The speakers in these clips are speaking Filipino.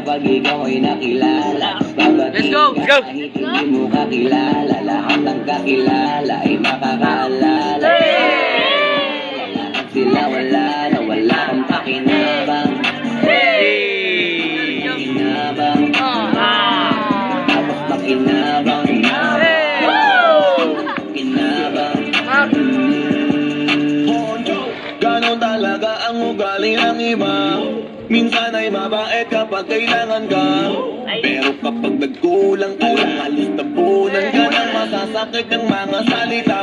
kapag ikaw ay nakilala. Babati ka kahit hindi mo kakilala. Lahat ng kakilala ay makakaalala. Lahat sila wala na wala kang pakinabang. Pakinabang. Tapos pakinabang. Ganon talaga ang ugali ng iba. Minsan ay mabait kapag kailangan ka, pero kapag nagkulang ka lang, halos tapunan ka ng masasakit ng mga salita.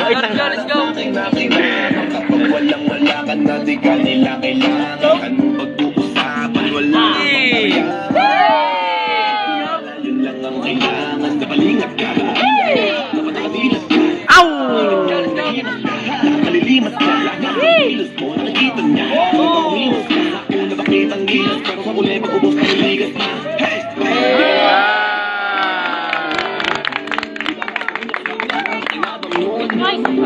Let's go! Kapag walang wala ka na, di ka nila kailangan. Anong pag-uusapan, wala yun lang ang kailangan. Napalingat ka, dapat nakatilas ka. Kalilimas ka, kilos mo, nakikita niya. Umiwas ka, una bakit ang gilas, pero sa uli pag-ubos ka ng ligas na. Hey!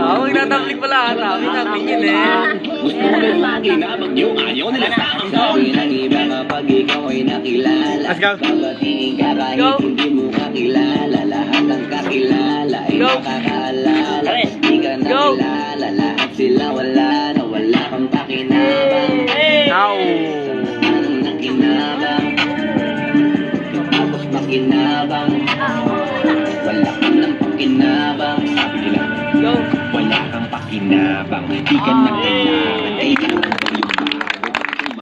Magtatapik pala ata. May yun eh. Gusto mo nila maginabang yung ayaw nila sa akin. Sabi ng iba kapag ikaw ay nakilala. Let's go. Babatiin ka kahit hindi mo kakilala. Lahat ng kakilala ay makakaalala. Di ka nakilala. Lahat sila wala na wala kang pakinabang. Anong nakinabang? Tapos makinabang. Wala kang ng pakinabang. Sabi nila, wala kang pakinabang. Di ka na